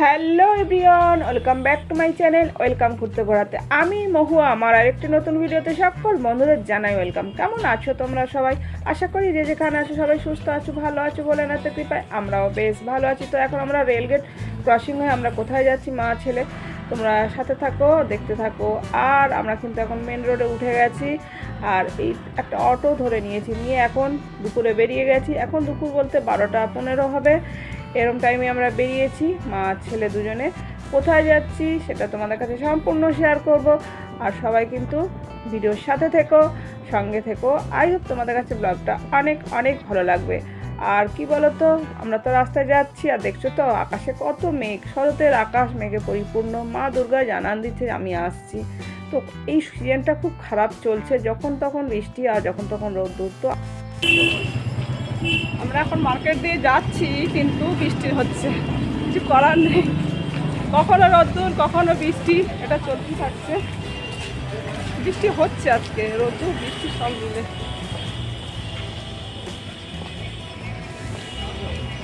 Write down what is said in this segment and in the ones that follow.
Hello everyone, welcome back to my channel. Welcome ঘুরতে ঘোরাতে। আমি মহুয়া, আমার আরেকটি নতুন ভিডিওতে সকল বন্ধুদের জানাই ওয়েলকাম। কেমন আছো তোমরা সবাই? আশা করি যে যেখানে আছো সবাই সুস্থ আছো, ভালো আছো বলে না তো কৃপায় আমরাও বেশ ভালো আছি। তো এখন আমরা রেলগেট ক্রসিং হয়ে আমরা কোথায় যাচ্ছি মা ছেলে, তোমরা সাথে থাকো, দেখতে থাকো। আর আমরা কিন্তু এখন মেন রোডে উঠে গেছি, আর এই একটা অটো ধরে নিয়েছি, নিয়ে এখন দুপুরে বেরিয়ে গেছি। এখন দুপুর বলতে 12টা 15 হবে, এরম টাইমে আমরা বেরিয়েছি মা ছেলে দুজনে। কোথায় যাচ্ছি সেটা তোমাদের কাছে সম্পূর্ণ শেয়ার করব। আর সবাই কিন্তু ভিডিওর সাথে থেকো, সঙ্গে থেকো। আই হোপ তোমাদের কাছে ব্লগটা অনেক অনেক ভালো লাগবে। আর কি বলো তো, আমরা তো রাস্তায় যাচ্ছি আর দেখছো তো আকাশে কত মেঘ, শরতের আকাশ মেঘে পরিপূর্ণ। মা দুর্গা জানান দিচ্ছে আমি আসছি। তো এই সিজনটা খুব খারাপ চলছে, যখন তখন বৃষ্টি আর যখন তখন রোদ্দুর। তো আমরা এখন মার্কেট দিয়ে যাচ্ছি, কিন্তু বৃষ্টি হচ্ছে, কিছু করার নেই। কখনো রোদ্দুর কখনো বৃষ্টি, এটা চলতে থাকছে। বৃষ্টি হচ্ছে আজকে, রোদ্দুর বৃষ্টি সব মিলে।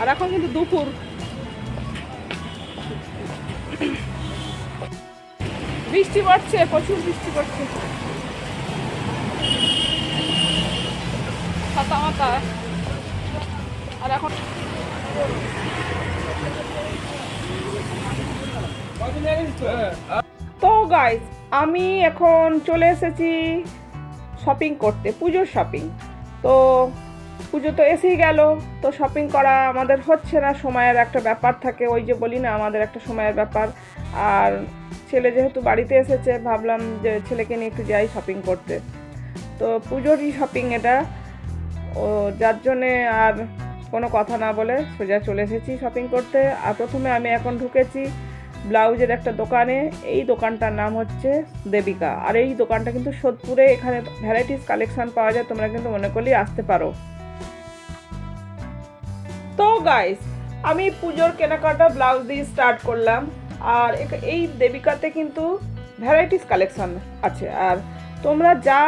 আর এখন কিন্তু দুপুর, বৃষ্টি পড়ছে, প্রচুর বৃষ্টি পড়ছে। ছাতা মাথা। আর এখন তো গাইস, আমি এখন চলে এসেছি শপিং করতে, পুজোর শপিং। তো পুজো তো এসেই গেল, তো শপিং করা আমাদের হচ্ছে না, সময়ের একটা ব্যাপার থাকে। ওই যে বলি না, আমাদের একটা সময়ের ব্যাপার। আর ছেলে যেহেতু বাড়িতে এসেছে, ভাবলাম যে ছেলেকে নিয়ে একটু যাই শপিং করতে। তো পুজোরই শপিং এটা, ও যার জন্যে আর কোনো কথা না বলে সোজা চলে এসেছি শপিং করতে। আর প্রথমে আমি এখন ঢুকেছি ব্লাউজের একটা দোকানে। এই দোকানটার নাম হচ্ছে দেবিকা। আর এই দোকানটা কিন্তু সোদপুরে, এখানে ভ্যারাইটিস কালেকশন পাওয়া যায়, তোমরা কিন্তু মনে করলেই আসতে পারো। তো গাইস, আমি পুজোর কেনাকাটা ব্লাউজ দিয়ে স্টার্ট করলাম। আর এই দেবিকাতে কিন্তু ভ্যারাইটিস কালেকশন আছে। আর তোমরা যা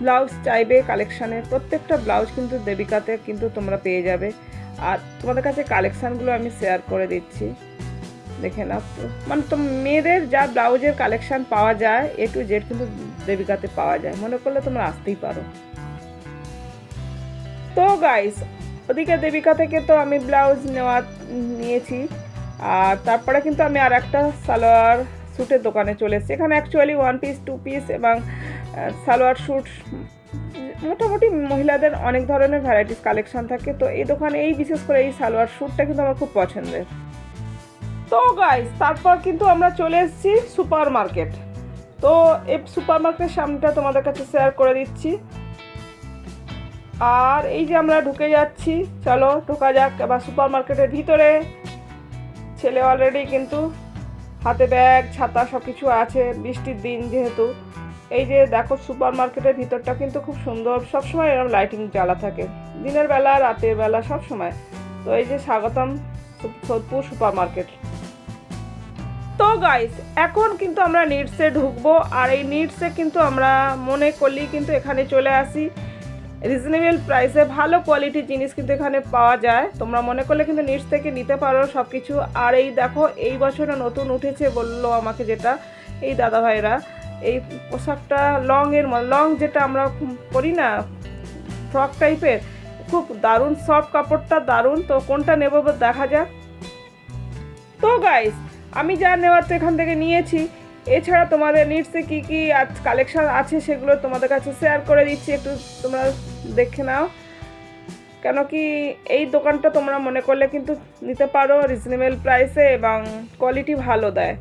ব্লাউজ চাইবে কালেকশানে, প্রত্যেকটা ব্লাউজ কিন্তু দেবিকাতে কিন্তু তোমরা পেয়ে যাবে। আর তোমাদের কাছে কালেকশানগুলো আমি শেয়ার করে দিচ্ছি, দেখে নাও। মানে তো মেয়েদের যা ব্লাউজের কালেকশান পাওয়া যায় A to Z কিন্তু দেবিকাতে পাওয়া যায়, মনে করলে তোমরা আসতেই পারো। তো গাইস, ওদিকে দেবিকা থেকে তো আমি ব্লাউজ নিয়েছি। আর তারপরে কিন্তু আমি আর একটা সালোয়ার স্যুটের দোকানে চলে এসেছি। এখানে অ্যাকচুয়ালি 1 পিস 2 পিস এবং সালোয়ার স্যুট, মোটামুটি মহিলাদের অনেক ধরনের ভ্যারাইটিস কালেকশন থাকে। তো এই দোকানে এই বিশেষ করে এই সালোয়ার স্যুটটা কিন্তু আমার খুব পছন্দের। তো গাইস, তারপর কিন্তু আমরা চলে এসেছি সুপার মার্কেট। তো এই সুপার মার্কেটের সামনেটা তোমাদের কাছে শেয়ার করে দিচ্ছি। আর এই যে আমরা ঢুকে যাচ্ছি, চলো ঢোকা যাক এবার সুপার মার্কেটের ভিতরে। ছেলে অলরেডি কিন্তু হাতে ব্যাগ ছাতা সব কিছু আছে, বৃষ্টির দিন যেহেতু। এই যে দেখো, সুপার মার্কেটের ভিতরটা কিন্তু খুব সুন্দর, সবসময় এরকম লাইটিং জ্বালা থাকে, দিনের বেলা রাতের বেলা সব সময়। তো এই যে স্বাগতম সোদপুর সুপার মার্কেট। তো গাইস, এখন কিন্তু আমরা নিডসে ঢুকবো। আর এই নিডসে কিন্তু আমরা মনে করলেই কিন্তু এখানে চলে আসি। রিজনেবল প্রাইসে ভালো কোয়ালিটির জিনিস কিন্তু এখানে পাওয়া যায়, তোমরা মনে করলে কিন্তু নিডস থেকে নিতে পারো সব কিছু। আর এই দেখো, এই বছরে নতুন উঠেছে বললো আমাকে, যেটা এই দাদা ভাইরা, এই পোশাকটা লং যেটা আমরা পরি না, ফ্রক টাইপের, খুব দারুণ, সফট কাপড়টা দারুণ। তো কোনটা নেবো দেখা যাক। তো গাইস, আমি যা নেওয়ার তো এখান থেকে নিয়েছি। এছাড়া তোমাদের নিডসে কী কী কালেকশান আছে সেগুলো তোমাদের কাছে শেয়ার করে দিচ্ছি, একটু তোমরা দেখে নাও। কেন কি এই দোকানটা তোমরা মনে করলে কিন্তু নিতে পারো রিজনেবল প্রাইসে, এবং কোয়ালিটি ভালো দেয়।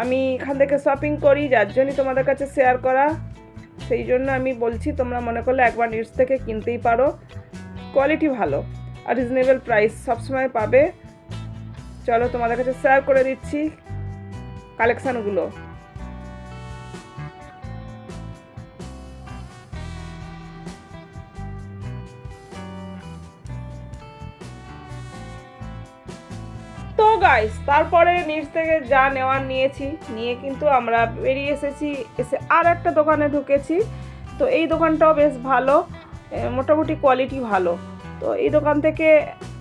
আমি এখান থেকে শপিং করি, যার জন্যই তোমাদের কাছে শেয়ার করা। সেই জন্য আমি বলছি, তোমরা মনে করলে একবার নিডস থেকে কিনতেই পারো, কোয়ালিটি ভালো আর রিজনেবল প্রাইস সবসময় পাবে। চলো তোমাদের কাছে শেয়ার করে দিচ্ছি কালেকশানগুলো। তো গাইস, তারপরে নিচ থেকে যা নেওয়ার নিয়েছি, নিয়ে কিন্তু আমরা বেরিয়ে এসেছি। এসে আর একটা দোকানে ঢুকেছি। তো এই দোকানটাও বেশ ভালো, মোটামুটি কোয়ালিটি ভালো। তো এই দোকান থেকে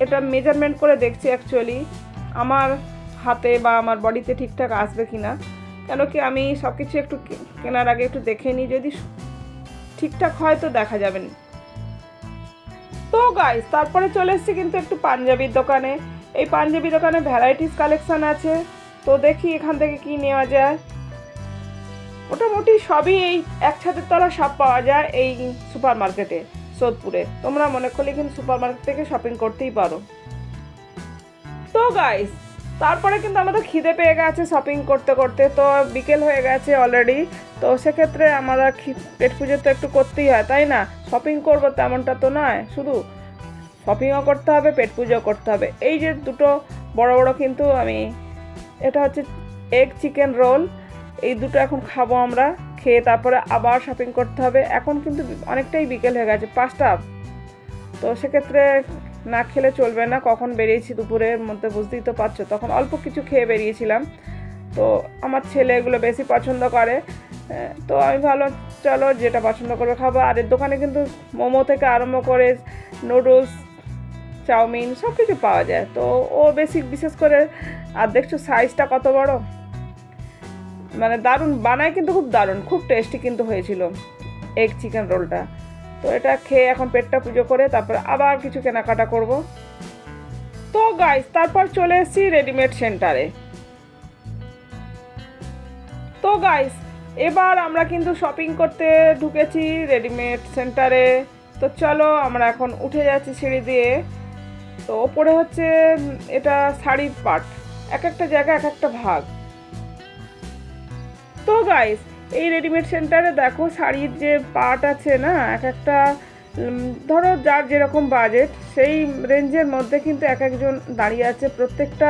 এটা মেজারমেন্ট করে দেখছি, অ্যাকচুয়ালি আমার হাতে বা আমার বডিতে ঠিকঠাক আসবে কি না, কেন কি আমি সব কিছু একটু কেনার আগে একটু দেখে নিই, যদি ঠিকঠাক হয় তো দেখা যাবে না। তো গাইস তারপরে চলে এসেছি কিন্তু একটু পাঞ্জাবির দোকানে। এই পাঞ্জাবি দোকানে ভ্যারাইটিস কালেকশান আছে, তো দেখি এখান থেকে কি নেওয়া যায়। মোটামুটি সবই এই এক ছাদের তলা সব পাওয়া যায় এই সুপার মার্কেটে সোদপুরে। তোমরা মনে করলে কিন্তু সুপার মার্কেট থেকে শপিং করতেই পারো। তো গাইস তারপরে কিন্তু আমাদের খিদে পেয়ে গেছে শপিং করতে করতে, তো বিকেল হয়ে গেছে অলরেডি। তো সেক্ষেত্রে আমাদের পেট পুজো তো একটু করতেই হয়, তাই না? শপিং করবো তেমনটা তো নয়, শুধু শপিংও করতে হবে, পেট পুজো করতে হবে। এই যে দুটো বড় বড় কিন্তু এটা হচ্ছে এগ চিকেন রোল, এই দুটো এখন খাবো আমরা। খেয়ে তারপরে আবার শপিং করতে হবে। এখন কিন্তু অনেকটাই বিকেল হয়ে গেছে, 5টা। তো সেক্ষেত্রে না খেলে চলবে না। কখন বেরিয়েছি দুপুরের মধ্যে বুঝতেই তো পারছো, তখন অল্প কিছু খেয়ে বেরিয়েছিলাম। তো আমার ছেলে এগুলো বেশি পছন্দ করে, তো আমি ভালো চলো যেটা পছন্দ করবে খাবো। আর এর দোকানে কিন্তু মোমো থেকে আরম্ভ করে নুডলস, চাউমিন সব কিছু পাওয়া যায়। তো ও বেশি বিশেষ করে, আর দেখছো সাইজটা কত বড়, মানে দারুণ বানায় কিন্তু, খুব দারুণ, খুব টেস্টি কিন্তু হয়েছিল এগ চিকেন রোলটা। তো এটা খেয়ে এখন পেটটা পুজো করে তারপর আবার কিছু কেনাকাটা করব। তো গাইস তারপর চলে এসেছি রেডিমেড সেন্টারে। তো গাইস এবার আমরা কিন্তু শপিং করতে ঢুকেছি রেডিমেড সেন্টারে। তো চলো আমরা এখন উঠে যাচ্ছি সিঁড়ি দিয়ে। তো ওপরে হচ্ছে এটা শাড়ির পার্ট, এক একটা জায়গা এক একটা ভাগ। তো গাইস এই রেডিমেড সেন্টারে দেখো শাড়ির যে পার্ট আছে না, এক একটা ধরো যার যেরকম বাজেট সেই রেঞ্জের মধ্যে কিন্তু এক একজন দাঁড়িয়ে আছে। প্রত্যেকটা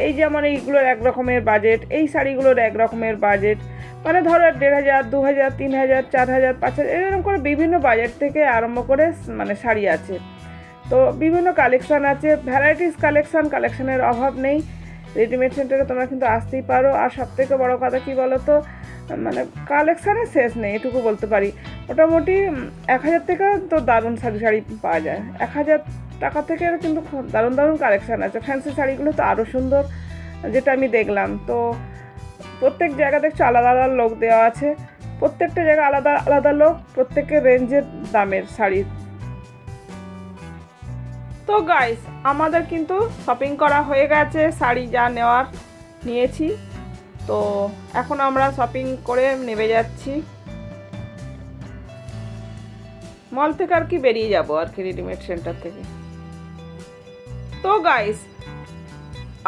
এই যে আমার এইগুলোর এক রকমের বাজেট, এই শাড়িগুলোর এক রকমের বাজেট, মানে ধরো 1500, 2000, 3000, 4000, 5000 এরকম করে বিভিন্ন বাজেট থেকে আরম্ভ করে মানে শাড়ি আছে। তো বিভিন্ন কালেকশান আছে, ভ্যারাইটিস কালেকশানের অভাব নেই। রেডিমেড সেন্টারে তোমরা কিন্তু আসতেই পারো। আর সবথেকে বড় কথা কী বলো তো, মানে কালেকশানের শেষ নেই, এটুকু বলতে পারি। মোটামুটি 1000 থেকে তো দারুণ শাড়ি পাওয়া যায়। 1000 টাকা থেকে কিন্তু দারুণ দারুণ কালেকশান আছে। ফ্যান্সি শাড়িগুলো তো আরও সুন্দর, যেটা আমি দেখলাম। তো প্রত্যেক জায়গা দেখছো আলাদা আলাদা লোক দেওয়া আছে, প্রত্যেকটা জায়গায় আলাদা আলাদা লোক, প্রত্যেকের রেঞ্জের দামের শাড়ি। তো গাইস আমাদের কিন্তু শপিং করা হয়ে গেছে, শাড়ি যা নেওয়ার নিয়েছি। তো এখন আমরা শপিং করে নেমে যাচ্ছি মল থেকে, আর কি বেরিয়ে যাব আর কি রেডিমেড সেন্টার থেকে। তো গাইস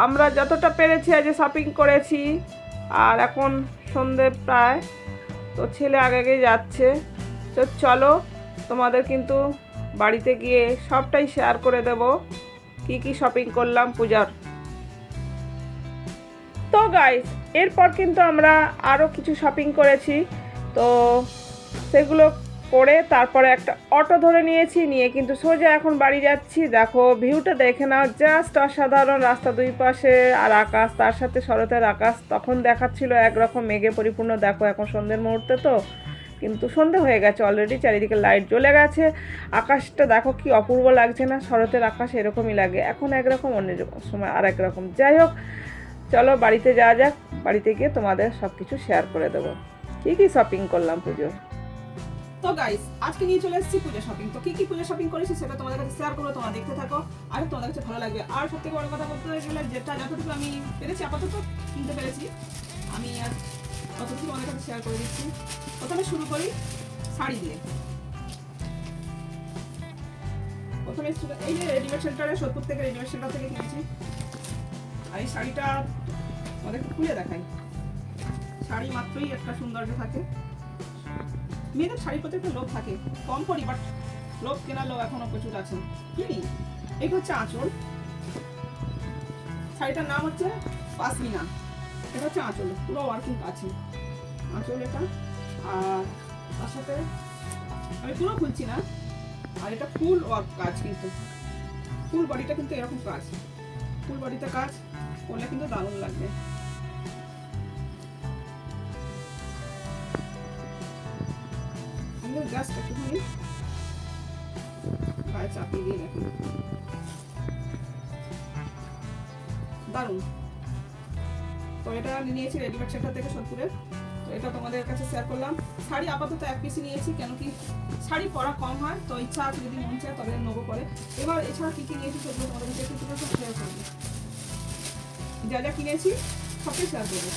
আমরা যতটা পেরেছি আজ শপিং করেছি, আর এখন সন্ধে প্রায়। তো ছেলে আগে যাচ্ছে। তো চলো তোমাদের কিন্তু বাড়িতে গিয়ে সবটাই শেয়ার করে দেব কি কি শপিং করলাম পূজার। তো গাইস এরপর কিন্তু আমরা আরও কিছু শপিং করেছি, তো সেগুলো করে তারপরে একটা অটো ধরে নিয়ে কিন্তু সোজা এখন বাড়ি যাচ্ছি। দেখো ভিউটা দেখে নাও, জাস্ট অসাধারণ। রাস্তা দুই পাশে আর আকাশ, তার সাথে শরতের আকাশ। তখন দেখাচ্ছিল একরকম মেঘে পরিপূর্ণ, দেখো এখন সন্ধ্যের মুহূর্তে তো, কিন্তু সন্ধ্যে হয়ে গেছে অলরেডি, চারিদিকে লাইট জ্বলে গেছে। আকাশটা দেখো কি অপূর্ব লাগছে না? শরতের আকাশ এরকমই লাগে, এখন একরকম, অন্য সময় আর একরকম। যাই হোক চলো বাড়িতে যাওয়া যাক, বাড়িতে গিয়ে তোমাদের সব কিছু শেয়ার করে দেবো কী কী শপিং করলাম পুজো। তো গাইস আজকে নিয়ে চলে এসেছি পূজা শপিং। তো কি পূজা শপিং করেছি সেটা তোমাদের কাছে শেয়ার করবো, তোমরা দেখতে থাকো, আর তোমাদের কাছে ভালো লাগবে। আর সবথেকে বড় কথা বলতে গেলে যেটা যতটুকু আমি পেরেছি আপাতত কিনতে পেরেছি, আমি আর ততটুকু তোমাদের কাছে শেয়ার করে দিচ্ছি। প্রথমে শুরু করি শাড়ি দিয়ে। প্রথমে এই যে রেডিমেড সেন্টারে, সোদপুর থেকে রেডিমেড সেন্টার থেকে কিনেছি। আর এই শাড়িটা তোমাদেরকে খুলে দেখাই। শাড়ি মাত্রই একটা সৌন্দর্য থাকে, মেয়েদের শাড়ির প্রতি একটা লোভ থাকে, কম করি বাট লোভ, কেনার লোভ এখনো প্রচুর আছে, কিনি। এই হচ্ছে আঁচল, শাড়িটার নাম হচ্ছে পাশমিনা। এটা হচ্ছে আঁচল, পুরো ওয়ার্কিং আছে আঁচল এটা। আর তার সাথে আমি পুরো খুলছি না, আর এটা ফুল ওয়ার্ক কাজ, কিন্তু ফুল বডিটা কিন্তু এরকম কাজ, ফুল বডিতে কাজ করলে কিন্তু দারুণ লাগবে। জাস্ট একটুখানি গায়ে চাপিয়ে দিয়ে রাখি, দারুণ। তো এটা নিয়েছি রেডিমেড সেন্টার থেকে সোদপুরের। তো এটা তোমাদের কাছে শেয়ার করলাম। শাড়ি আপাতত এক পিসই নিয়েছি, কেন কি শাড়ি পরা কম হয়, তো ইচ্ছা আছে যদি মন চায় তবে নেবো পরে। এবার এছাড়া কী কী নিয়েছি সেগুলো তোমাদের কাছে একটু শেয়ার করবো। যা যা কিনেছি সবটাই শেয়ার করবো।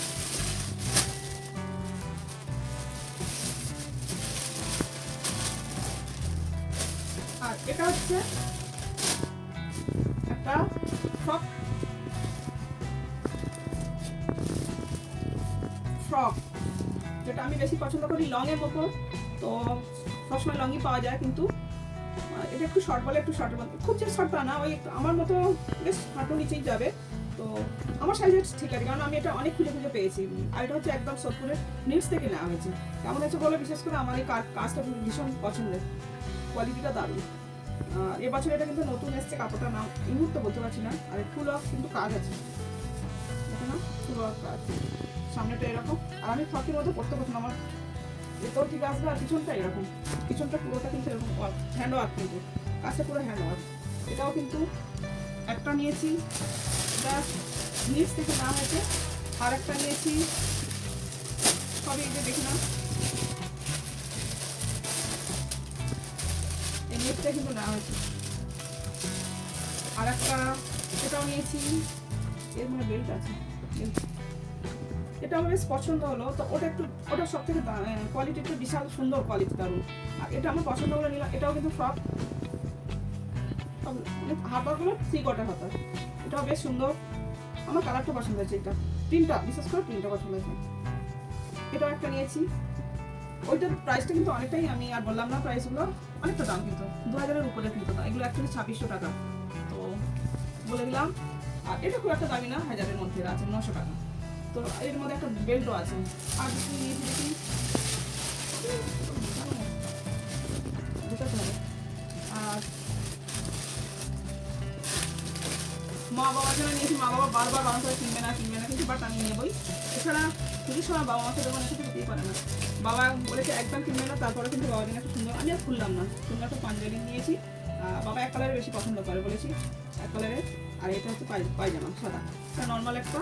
আর এটা হচ্ছে একটা ফ্রক, যেটা আমি বেশি পছন্দ করি লংয়ের ওপর। তো সবসময় লংই পাওয়া যায়, কিন্তু এটা একটু শর্ট বলে একটু শর্টের মধ্যে, খুব যে শর্ট তা না, ওই আমার মতো বেশ হাঁটু নিচেই যাবে। তো আমার সাইজে ঠিক আছে, কারণ আমি এটা অনেক খুঁজে খুঁজে পেয়েছি। আর এটা হচ্ছে একদম সোদপুরের নিউজ থেকে নেওয়া হয়েছে। কেমন হয়েছে বলে, বিশেষ করে আমার এই কাজটা ভীষণ পছন্দের, কোয়ালিটিটা দারুণ। এবছর এটা কিন্তু নতুন এসছে, কাপড়টা নাম এই মুহূর্তে বলতে পারছি না। আর ফুল অফ কিন্তু কাজ আছে, দেখো না, ফুল অফ কাজ, সামনেটা এরকম। আর আমি ফ্রকের মধ্যে পড়তে পছন্দ, আমার এটাও ঠিক আসবে। আর পিছনটা এরকম, পিছনটা পুরোটা কিন্তু এরকম হ্যান্ড ওয়ার্ক, কিন্তু কাজটা পুরো হ্যান্ড ওয়ার্ক। এটাও কিন্তু একটা নিয়েছি, এটা নিচ থেকে নেওয়া হয়েছে। আর একটা নিয়েছি, সবই এই যে দেখি না, এই নিচটা কিন্তু নেওয়া হয়েছে। আর একটা এটাও নিয়েছি, এর মানে বেল্ট আছে, এটা আমার বেশ পছন্দ হলো। তো ওটা সব থেকে কোয়ালিটি একটু বিশাল সুন্দর কোয়ালিটি, দারুণ। আর এটা আমার পছন্দ হলো নিলাম। এটাও কিন্তু ফ্রক, হাতাগুলো 3 কোয়ার্টার হাতা, এটাও বেশ সুন্দর। আমার কালারটা পছন্দ হয়েছে, এটা প্রিন্টটা, বিশেষ করে প্রিন্টটা পছন্দ হয়েছে। এটাও একটা নিয়েছি, ওইটার প্রাইসটা কিন্তু অনেকটাই, আমি আর বললাম না প্রাইসগুলো, অনেকটা দাম কিন্তু 2000-এর উপরে কিন্তু, এগুলো অ্যাকচুয়ালি 2600 টাকা, তো বলে দিলাম। আর এটা খুব একটা দামি না, 1000-এর মধ্যে আছে, 900 টাকা। তো এর মধ্যে একটা বেল্টও আছে। আর কিছু নিয়েছি দেখি, আর মা বাবার জন্য নিয়েছি। মা বাবা বারবার বারণ করে কিনবে না কিনবে না, কিন্তু বাট আমি নেবই। এছাড়া খুবই সময় বাবা মাকে দেবো না, সেটা দিতেই পারে না। বাবা বলেছে একদম কিনবে না, তারপরে কিন্তু বাবার জন্য একটা সুন্দর, আমি আর খুললাম না, সুন্দর একটা পাঞ্জাবি নিয়েছি। বাবা এক কালারের বেশি পছন্দ করে বলেছি, এক কালারের। আর এটা হচ্ছে পায়জামা সাদা, এটা নর্মাল একটা।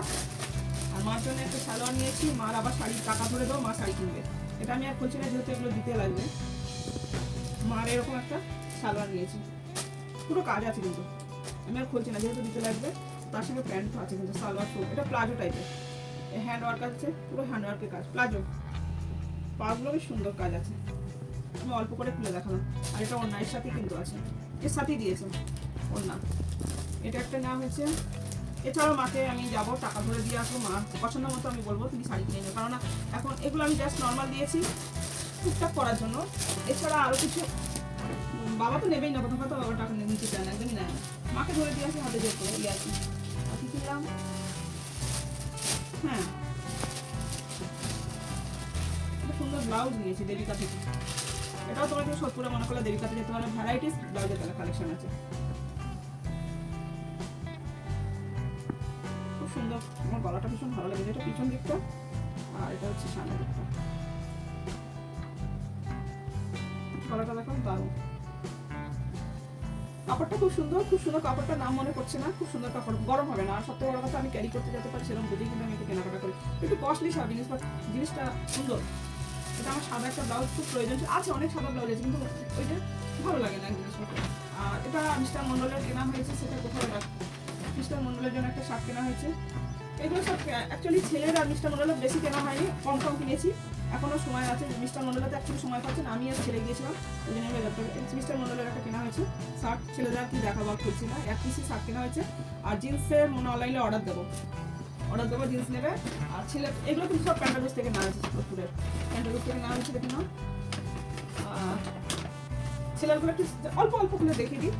আর মার জন্য একটা সালোয়ার নিয়েছি, মার আবার শাড়ি টাকা ধরে দেবো, মা শাড়ি কিনবে। এটা আমি আর খুলছি না, যেহেতু এগুলো দিতে লাগবে। মার এরকম একটা সালোয়ার নিয়েছি, পুরো কাজ আছে কিন্তু, আমি আর খুলছি না যেহেতু দিতে লাগবে। তার সঙ্গে প্যান্টও আছে কিন্তু, সালোয়ার স্যুট, এটা প্লাজো টাইপের, হ্যান্ড ওয়ার্ক আছে, পুরো হ্যান্ড ওয়ার্কের কাজ, প্লাজো। পাগুলো বেশ সুন্দর কাজ আছে, আমি অল্প করে খুলে দেখালাম। আর এটা অন্যায়ের সাথে কিন্তু আছে, এর সাথেই দিয়েছে অন্য। এটা একটা নেওয়া হয়েছে। এছাড়াও মাকে আমি যাবো, টাকা ধরে দিয়ে আসবো, মার পছন্দ মতো আমি বলবো তুমি শাড়ি কিনে নেবে, কারণ এখন এগুলো আমি জাস্ট নর্মাল দিয়েছি টুকটাক করার জন্য। এছাড়া আরও কিছু বাবা তো নেবেই না, প্রথম কথা বাবা টাকা নিতে চায় না, একদমই নেয় না। মাকে ধরে দিয়ে আসি হাতে জোর করে, এই আর কি। আর কি কিনলাম, হ্যাঁ একটা সুন্দর ব্লাউজ নিয়েছি দেবিকা থেকে। এটাও তোমরা কেউ সোদপুরে মনে করলে দেবিকাতে যেতে পারো, ভ্যারাইটিস ব্লাউজের কালেকশন আছে, খুব সুন্দর। আমার গলাটা ভীষণ ভালো লাগে, এটা পিছন দিকটা, আর এটা হচ্ছে সামনের দিকটা। গলাটা দেখো দারুণ, কাপড়টা খুব সুন্দর, খুব সুন্দর কাপড়টা, নাম মনে পড়ছে না, খুব সুন্দর কাপড়, গরম হবে না। আর সবথেকে বড় কথা, আমি ক্যারি করতে যেতে পারি সেরকম বুঝেই কিন্তু আমি একটু কেনাকাটা করি। একটু কস্টলি সব জিনিস, বাট জিনিসটা সুন্দর। এটা আমার সাদা একটা ব্লাউজ খুব প্রয়োজন আছে, অনেক সাদা ব্লাউজ আছে, কিন্তু ওইটা ভালো লাগে না জিনিসপত্র। আর এটা মিস্টার মন্ডলের কেনা হয়েছে, সেটা কোথাও মিস্টার মন্ডলের জন্য একটা শার্ট কেনা হয়েছে। এগুলো সব অ্যাকচুয়ালি ছেলের, আর মিস্টার মন্ডলের বেশি কেনা হয়নি, কম কম কিনেছি, এখনও সময় আছে। মিস্টার মন্ডলেতে অ্যাকচুয়ালি সময় পাচ্ছেন, আমি আর ছেলে গিয়েছিলাম, ওই জন্য মিস্টার মন্ডলের একটা কেনা হয়েছে শার্ট। ছেলেদের আর কি দেখাবো, খুলছি না, এক পিসি শার্ট কেনা হয়েছে। আর জিন্সের মনে অনলাইনে অর্ডার দেবো, জিন্স নেবে। আর ছেলে এগুলো কিন্তু সব প্যান্টালুজ থেকে নেওয়া হয়েছে, সোদপুরের প্যান্টালুজ থেকে নেওয়া হয়েছে, দেখে নাও। ছেলেগুলো একটু অল্প অল্প খুলে দেখিয়ে দিই।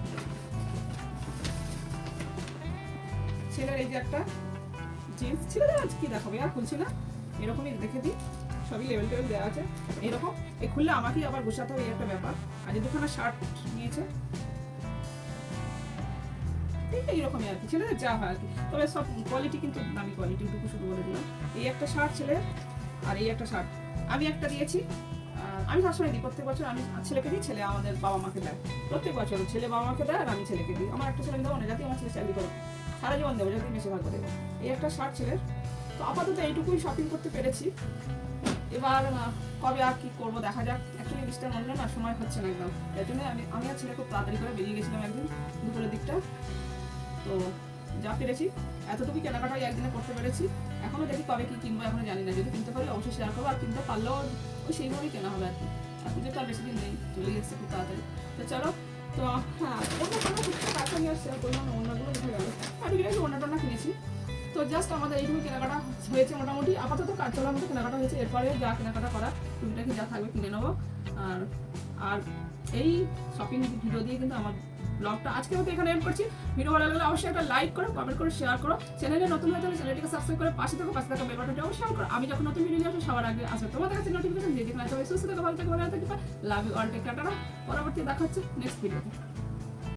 ছেলের এই যে একটা জিন্স, ছেলেদের আজ কি দেখাবে, আর খুলছি না, এরকমই দেখে দিই, সবই লেভেল টেবিল দেওয়া আছে। এরকম এই খুললে আমাকেই আবার গোছাতে হবে, এই একটা ব্যাপার। আর যে দুখানা শার্ট নিয়েছে, এইরকমই আর কি, ছেলেদের যা হয় আর কি, তবে সব কোয়ালিটি কিন্তু দামি কোয়ালিটি, টুকু শুধু বলে দিলাম। এই একটা শার্ট ছেলের, আর এই একটা শার্ট আমি একটা দিয়েছি। আমি সবসময় দিই, প্রত্যেক বছর আমি ছেলেকে দিই, ছেলে আমাদের বাবা মাকে দেয়। প্রত্যেক বছর ছেলে বাবা মাকে দেয়, আর আমি ছেলেকে দিই। আমার একটা ছেলে দেবো না, যাতে আমার ছেলে চাকরি করে, সারা জীবন দেবো, যাতে বেশিরভাগ দেবো। এই একটা শার্ট ছেলের, তো আপাতত এইটুকুই শপিং করতে পেরেছি। এবার কবে আর কি করবো দেখা যাক। অ্যাকচুয়ালি বৃষ্টির মনে না সময় হচ্ছে না একদম, এর জন্য আমি আর ছেলে খুব তাড়াতাড়ি করে বেরিয়ে গেছিলাম একদিন দুপুরের দিকটা। তো যা পেরেছি এতটুকুই কেনাকাটাই একদিনে করতে পেরেছি। এখনো দেখি কবে কি কিনবো, এখনো জানি না। যদি কিনতে পারি অবশ্যই শেয়ার করবো, আর কিনতে পারলেও ওই সেইভাবেই কেনা হবে আর কি। আর পুজো তো আর বেশি দিন নেই, চলে এসেছে খুব তাড়াতাড়ি। তো চলো, তো হ্যাঁ অন্য কোনো টাকা নিয়ে শেয়ার করলাম না, অন্যগুলো উঠে গেল। আর কিছু অন্য টন্য কিনেছি। তো জাস্ট আমাদের এইটুকু কেনাকাটা হয়েছে মোটামুটি, আপাতত কাজ চলার মতো কেনাকাটা হয়েছে। এরপরে যা কেনাকাটা করা টুকিটাকি যা থাকবে কিনে নেবো। আর আর এই শপিং ভিডিও দিয়ে কিন্তু আমার ব্লগটা আজকে মতো এখানে এন্ড করছি। ভিডিও ভালো লাগলে অবশ্যই একটা লাইক করো, কমেন্ট করে শেয়ার করো। চ্যানেলে নতুন হয়ে থাকলে চ্যানেলটিকে সাবস্ক্রাইব করে পাশে থাকা বেল বাটনটা অবশ্যই অন করো। আমি যখন নতুন ভিডিও নিয়ে আসবো সবার আগে আসবে তোমাদের কাছে নোটিফিকেশন দিয়ে। যেখানে সবাই সুস্থ থাকো, ভালো থাকো, ভালো থাকো। Love you all, take care. পরবর্তী দেখা হচ্ছে নেক্সট ভিডিওতে।